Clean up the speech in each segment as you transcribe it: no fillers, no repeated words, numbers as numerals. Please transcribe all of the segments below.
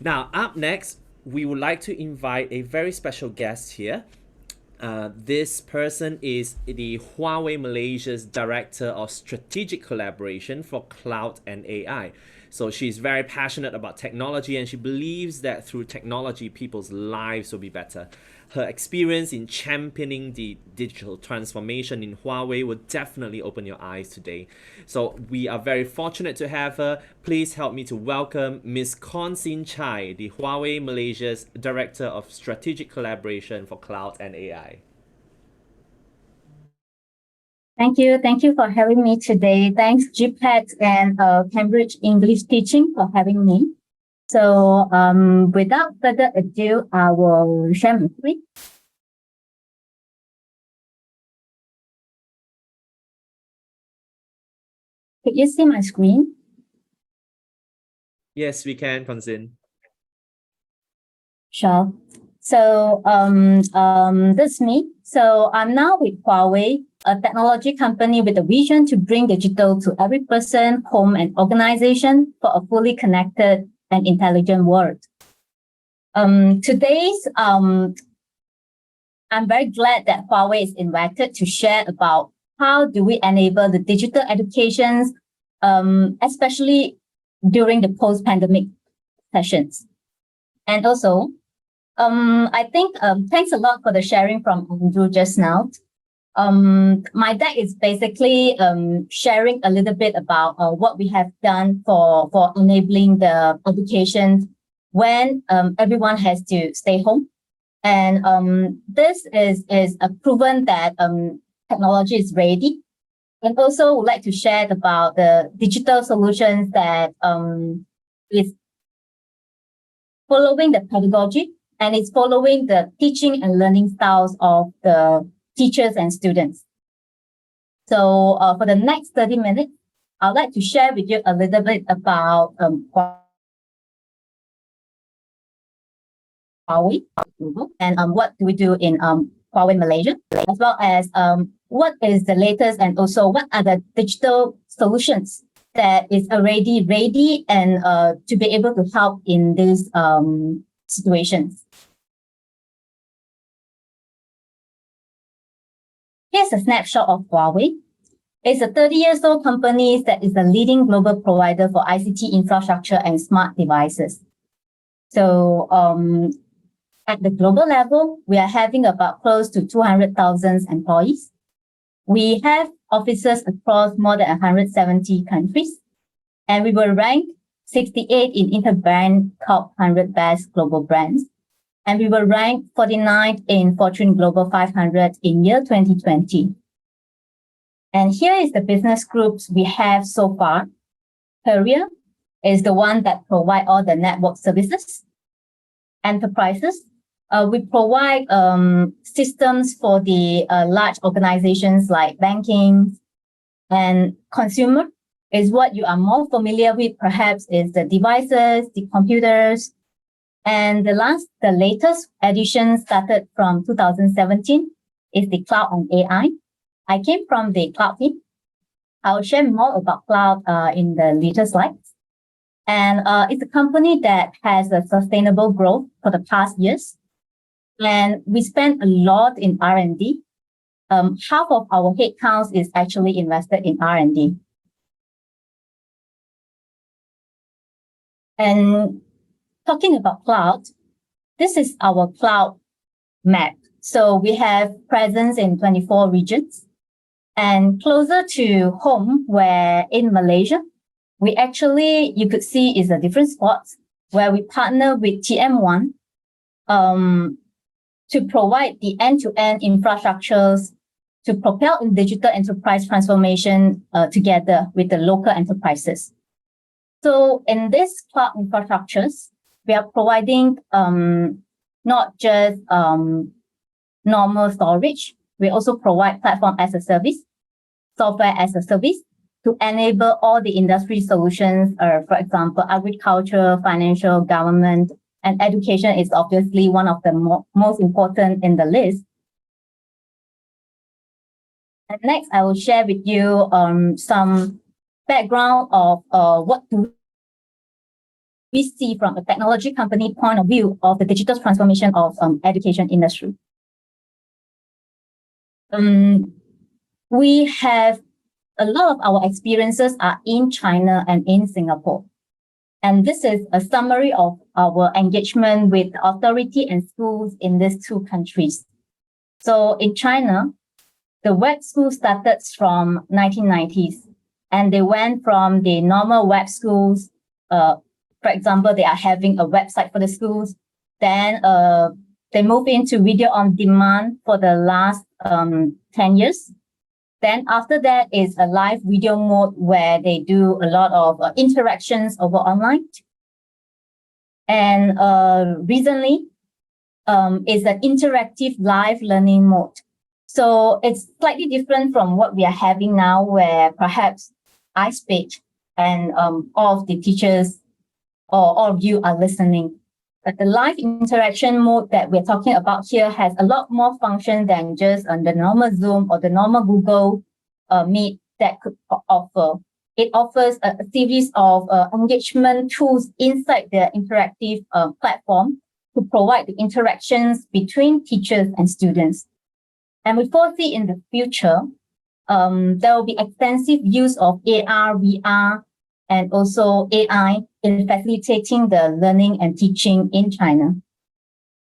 Now, up next, we would like to invite a very special guest here. This person is the Huawei Malaysia's Director of Strategic Collaboration for Cloud and AI. So she's very passionate about technology and she believes that through technology, people's lives will be better. Her experience in championing the digital transformation in Huawei will definitely open your eyes today. So we are very fortunate to have her. Please help me to welcome Ms. Connsynn Chye, the Huawei Malaysia's Director of Strategic Collaboration for Cloud and AI. Thank you. Thank you for having me today. Thanks, GPET and Cambridge English Teaching for having me. So without further ado, I will share my screen. Could you see my screen? Yes, we can, Connsynn. Sure. So this is me. So I'm now with Huawei, a technology company with a vision to bring digital to every person, home, and organization for a fully connected and intelligent world. Today's I'm very glad that Huawei is invited to share about how do we enable the digital educations, especially during the post-pandemic sessions. And also, I think thanks a lot for the sharing from Andrew just now. My deck is basically sharing a little bit about what we have done for enabling the education when everyone has to stay home. And this is a proven that technology is ready. And also would like to share about the digital solutions that is following the pedagogy and it's following the teaching and learning styles of the teachers and students. So for the next 30 minutes, I'd like to share with you a little bit about Huawei and what do we do in Huawei Malaysia, as well as what is the latest and also what are the digital solutions that is already ready and to be able to help in these situations. Here's a snapshot of Huawei. It's a 30 years old company that is the leading global provider for ICT infrastructure and smart devices. So at the global level, we are having about close to 200,000 employees. We have offices across more than 170 countries, and we were ranked 68 in Interbrand Top 100 Best Global Brands, and we were ranked 49th in Fortune Global 500 in year 2020. And here is the business groups we have so far. Career is the one that provide all the network services. Enterprises, we provide systems for the large organizations like banking, and consumer is what you are more familiar with, perhaps is the devices, the computers. And the latest edition started from 2017 is the cloud and AI. I came from the cloud team. I'll share more about cloud in the later slides. And it's a company that has a sustainable growth for the past years. And we spend a lot in R&D. Half of our headcount is actually invested in R&D. And talking about cloud, this is our cloud map. So we have presence in 24 regions. And closer to home, where in Malaysia, we actually, you could see is a different spots where we partner with TM1 to provide the end-to-end infrastructures to propel in digital enterprise transformation together with the local enterprises. So in this cloud infrastructures, we are providing not just normal storage, we also provide platform as a service, software as a service to enable all the industry solutions, for example, agriculture, financial, government, and education is obviously one of the most important in the list. And next, I will share with you some background of what do we see from a technology company point of view of the digital transformation of education industry. We have a lot of our experiences are in China and in Singapore. And this is a summary of our engagement with authority and schools in these two countries. So in China, the web school started from 1990s, and they went from the normal web schools. For example, they are having a website for the schools. Then they moved into video on demand for the last 10 years. Then after that is a live video mode where they do a lot of interactions over online. And recently is an interactive live learning mode. So it's slightly different from what we are having now, where perhaps I speak and all of the teachers or all of you are listening. But the live interaction mode that we're talking about here has a lot more function than just the normal Zoom or the normal Google Meet that could offer. It offers a series of engagement tools inside the interactive platform to provide the interactions between teachers and students. And we foresee in the future, there will be extensive use of AR, VR, and also AI in facilitating the learning and teaching in China.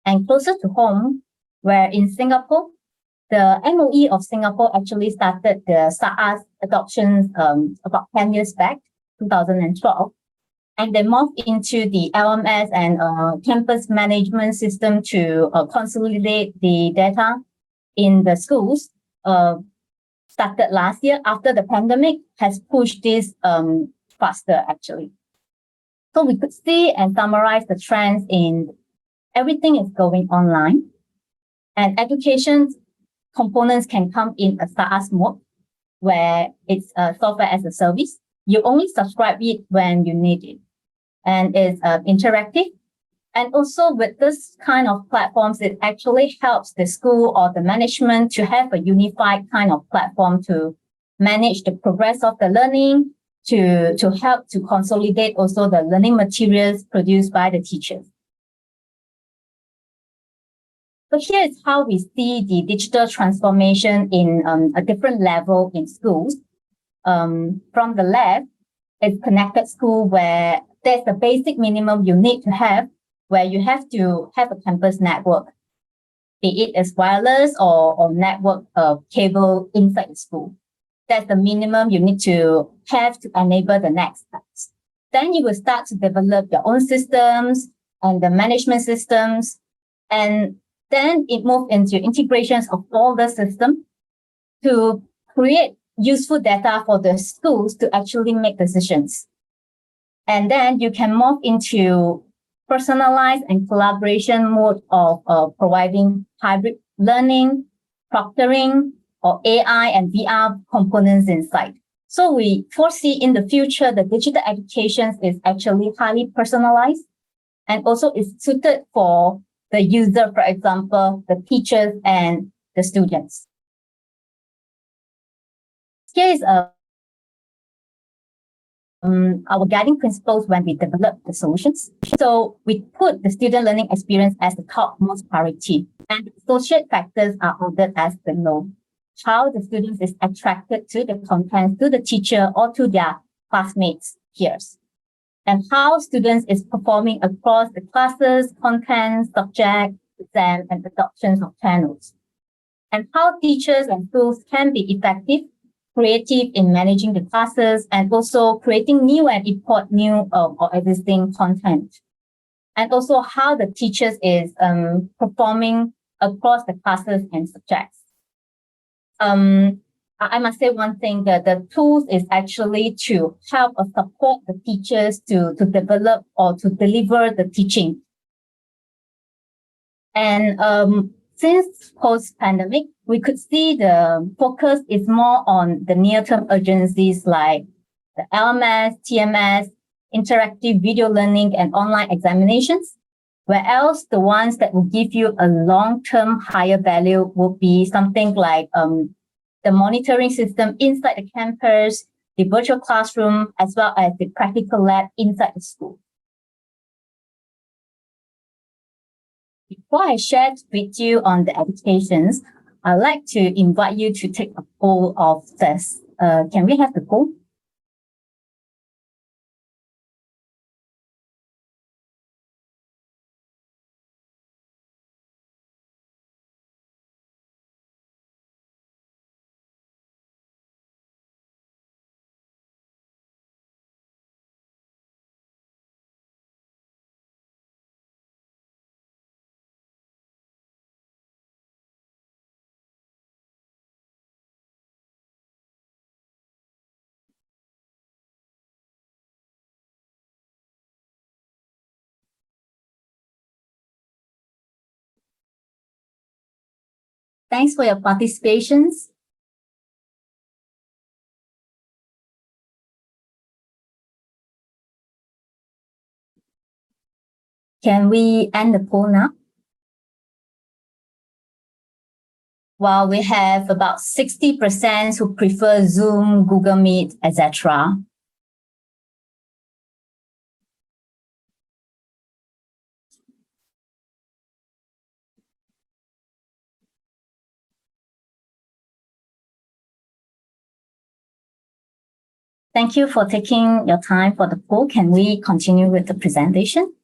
And closer to home, where in Singapore, the MOE of Singapore actually started the SaaS adoptions about 10 years back, 2012. And they moved into the LMS and campus management system to consolidate the data in the schools. Started last year after the pandemic has pushed this faster actually. So we could see and summarize the trends in everything is going online, and education components can come in a SaaS mode where it's software as a service. You only subscribe it when you need it, and it's interactive. And also with this kind of platforms, it actually helps the school or the management to have a unified kind of platform to manage the progress of the learning, to help to consolidate also the learning materials produced by the teachers. So here is how we see the digital transformation in a different level in schools. From the left, it's connected school, where there's the basic minimum you need to have, where you have to have a campus network, be it as wireless or network cable inside the school. That's the minimum you need to have to enable the next steps. Then you will start to develop your own systems and the management systems. And then it moves into integrations of all the systems to create useful data for the schools to actually make decisions. And then you can move into personalized and collaboration mode of providing hybrid learning, proctoring, or AI and VR components inside. So we foresee in the future, the digital education is actually highly personalized and also is suited for the user, for example, the teachers and the students. Here is our guiding principles when we develop the solutions. So we put the student learning experience as the topmost priority, and associate factors are ordered as below. How the students is attracted to the content, to the teacher, or to their classmates, peers. And how students is performing across the classes, content, subject, exam, and adoptions of channels. And how teachers and schools can be effective, creative in managing the classes, and also creating new and import new or existing content. And also how the teachers is performing across the classes and subjects. I must say one thing, that the tools is actually to help or support the teachers to develop or to deliver the teaching. And since post-pandemic, we could see the focus is more on the near-term urgencies like the LMS, TMS, interactive video learning, and online examinations, where else the ones that will give you a long-term higher value will be something like the monitoring system inside the campus, the virtual classroom, as well as the practical lab inside the school. Before I share with you on the applications, I'd like to invite you to take a poll of this. Can we have the poll? Thanks for your participations. Can we end the poll now? Well, we have about 60% who prefer Zoom, Google Meet, etc. Thank you for taking your time for the poll. Can we continue with the presentation?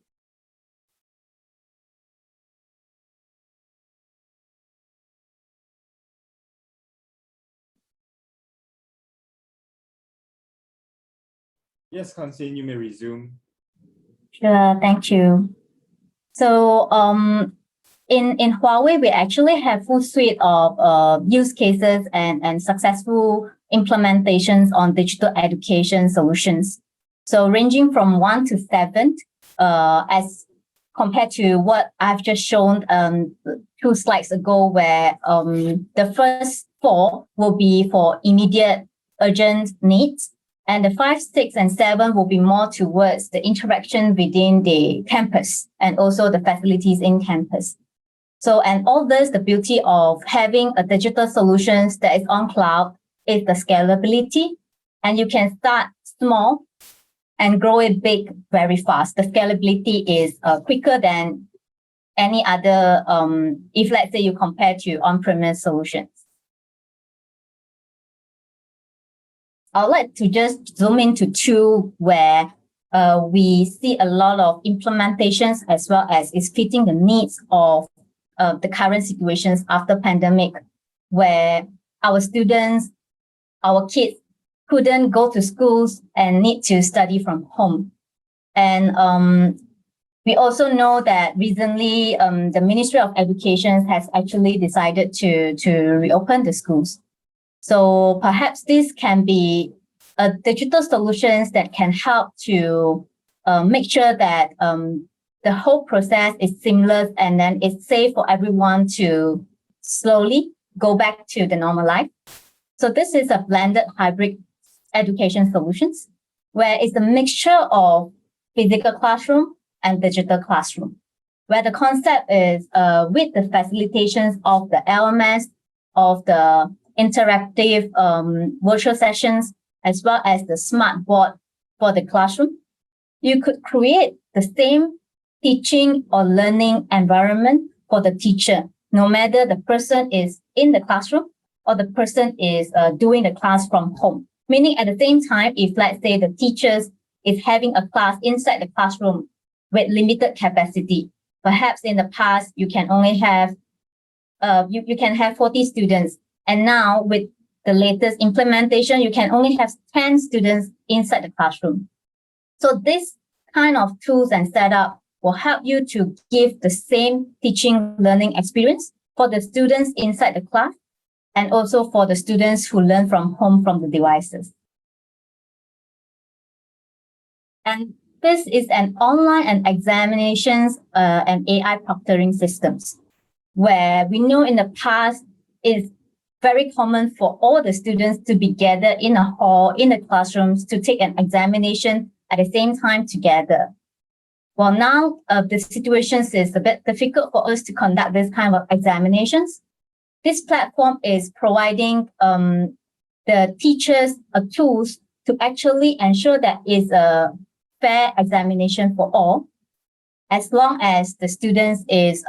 Yes, Connsynn, you may resume. Sure, thank you. So in Huawei, we actually have full suite of use cases and successful implementations on digital education solutions. So ranging from 1 to 7, as compared to what I've just shown 2 slides ago, where the first 4 will be for immediate urgent needs, and the 5, 6, and 7 will be more towards the interaction within the campus and also the facilities in campus. So, and all this, the beauty of having a digital solutions that is on cloud is the scalability, and you can start small and grow it big very fast. The scalability is quicker than any other, if let's say you compare to on-premise solutions. I'd like to just zoom into 2 where we see a lot of implementations as well as is fitting the needs of the current situations after pandemic, where our students, our kids couldn't go to schools and need to study from home. And we also know that recently the Ministry of Education has actually decided to reopen the schools. So perhaps this can be a digital solutions that can help to make sure that the whole process is seamless and then it's safe for everyone to slowly go back to the normal life. So this is a blended hybrid education solutions where it's a mixture of physical classroom and digital classroom, where the concept is with the facilitations of the LMS, of the interactive virtual sessions, as well as the smart board for the classroom, you could create the same teaching or learning environment for the teacher, no matter the person is in the classroom or the person is doing the class from home. Meaning at the same time, if let's say the teachers is having a class inside the classroom with limited capacity, perhaps in the past you can only have you can have 40 students, and now with the latest implementation, you can only have 10 students inside the classroom. So this kind of tools and setup will help you to give the same teaching learning experience for the students inside the class and also for the students who learn from home from the devices. And this is an online and examinations and AI proctoring systems, where we know in the past it's very common for all the students to be gathered in a hall, in the classrooms to take an examination at the same time together. Well, now the situation is a bit difficult for us to conduct this kind of examinations. This platform is providing the teachers tools to actually ensure that it's a fair examination for all. as long as the students is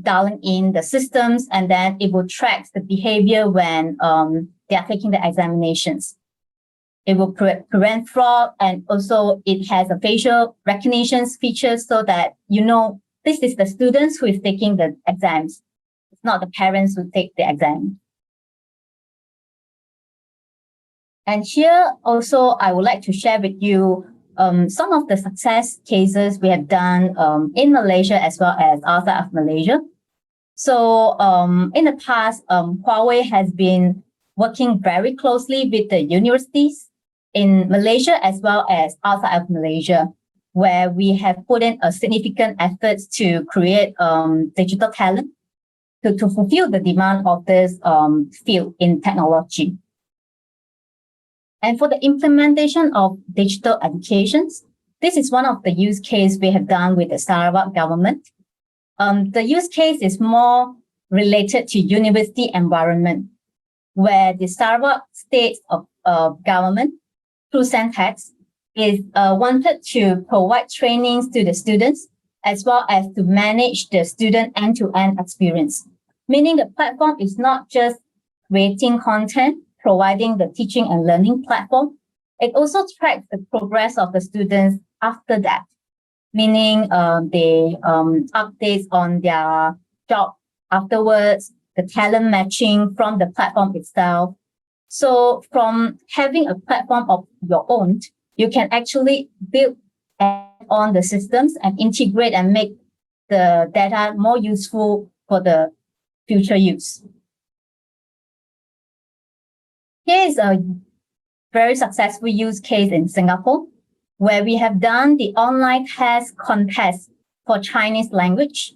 dialing in the systems, and then it will track the behavior when they are taking the examinations. It will prevent fraud, and also it has a facial recognition feature so that you know this is the students who is taking the exams. It's not the parents who take the exam. And here also, I would like to share with you some of the success cases we have done in Malaysia as well as outside of Malaysia. So in the past, Huawei has been working very closely with the universities in Malaysia as well as outside of Malaysia, where we have put in a significant efforts to create digital talent to fulfill the demand of this field in technology. And for the implementation of digital educations, this is one of the use case we have done with the Sarawak government. The use case is more related to university environment, where the Sarawak state of government through Centex is wanted to provide trainings to the students as well as to manage the student end-to-end experience. Meaning the platform is not just creating content, providing the teaching and learning platform. It also tracks the progress of the students after that, meaning they updates on their job afterwards, the talent matching from the platform itself. So from having a platform of your own, you can actually build on the systems and integrate and make the data more useful for the future use. Here is a very successful use case in Singapore, where we have done the online test contest for Chinese language.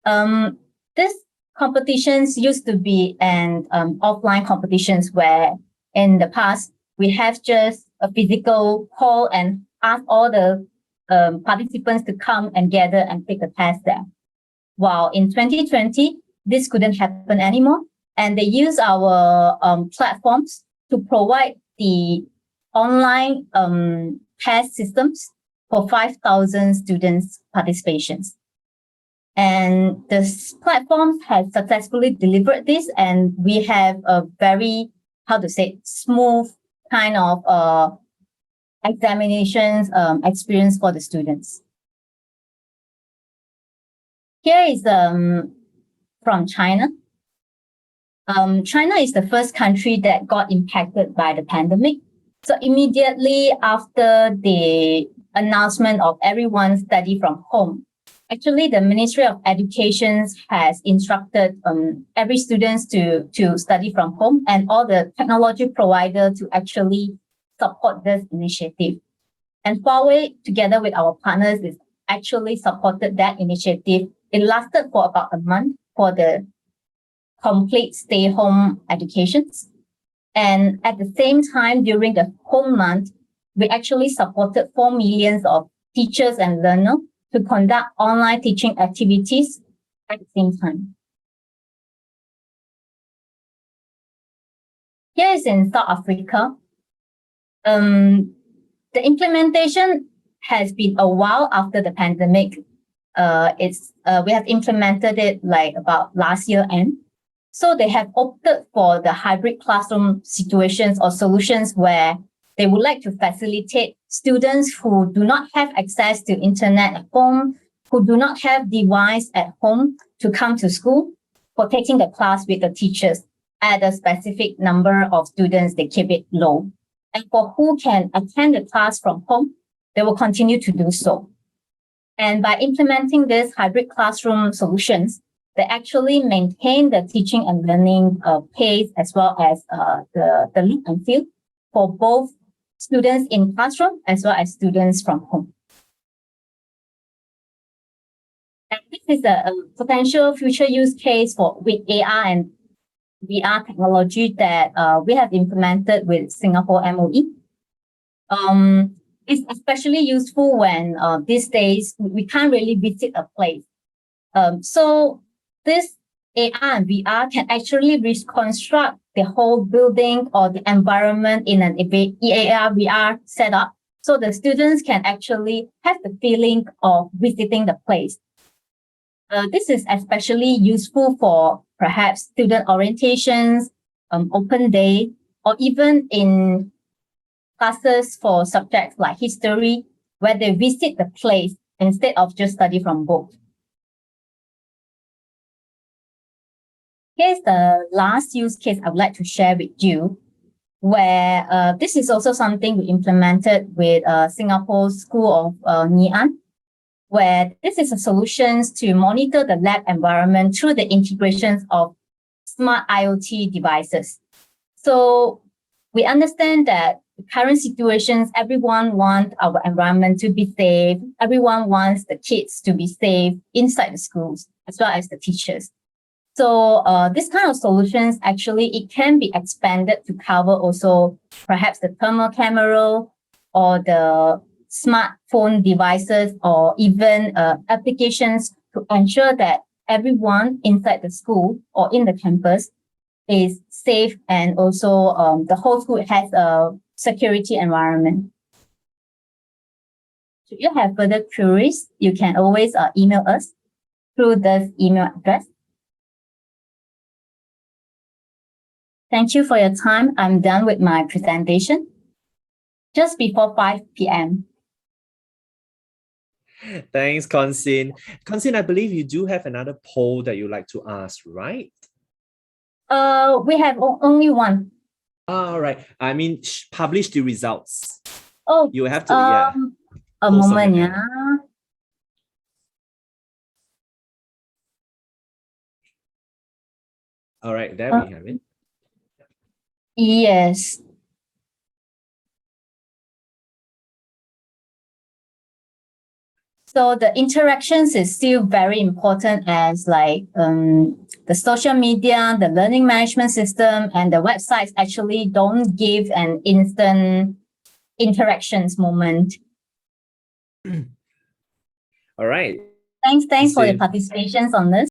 This competitions used to be an offline competitions where in the past we have just a physical call and ask all the participants to come and gather and take a test there. While in 2020, this couldn't happen anymore. And they use our platforms to provide the online test systems for 5,000 students' participations. And this platform has successfully delivered this, and we have a very, smooth kind of examinations experience for the students. Here is from China. China is the first country that got impacted by the pandemic. So immediately after the announcement of everyone study from home, actually the Ministry of Education has instructed every student to study from home, and all the technology provider to actually support this initiative. And Huawei, together with our partners, is actually supported that initiative. It lasted for about a month for the complete stay-home educations. And at the same time, during the home month, we actually supported 4 million of teachers and learners to conduct online teaching activities at the same time. Here is in South Africa. The implementation has been a while after the pandemic. We have implemented it like about last year end. So they have opted for the hybrid classroom situations or solutions where they would like to facilitate students who do not have access to internet at home, who do not have device at home to come to school for taking the class with the teachers. At a specific number of students, they keep it low. And for who can attend the class from home, they will continue to do so. And by implementing these hybrid classroom solutions, they actually maintain the teaching and learning pace as well as the look and feel for both students in classroom as well as students from home. And this is a potential future use case with AR and VR technology that we have implemented with Singapore MOE. It's especially useful when these days we can't really visit a place. So this AR and VR can actually reconstruct the whole building or the environment in an AR VR setup so the students can actually have the feeling of visiting the place. This is especially useful for perhaps student orientations, open day, or even in classes for subjects like history, where they visit the place instead of just study from books. Here's the last use case I would like to share with you, where this is also something we implemented with Singapore School of Ngee Ann, where this is a solution to monitor the lab environment through the integrations of smart IoT devices. So we understand that the current situations, everyone wants our environment to be safe. Everyone wants the kids to be safe inside the schools, as well as the teachers. So this kind of solutions, actually, it can be expanded to cover also perhaps the thermal camera or the smartphone devices, or even applications to ensure that everyone inside the school or in the campus is safe, and also the whole school has a security environment. Should you have further queries, you can always email us through this email address. Thank you for your time. I'm done with my presentation just before 5 p.m. Thanks, Connsynn. Connsynn, I believe you do have another poll that you'd like to ask, right? We have only one. All right. I mean, publish the results. Oh, you have to, yeah. A moment, yeah. All right, there we have it. Yes. So the interactions is still very important, as like the social media, the learning management system, and the websites actually don't give an instant interactions moment. All right. Thanks for your participations on this.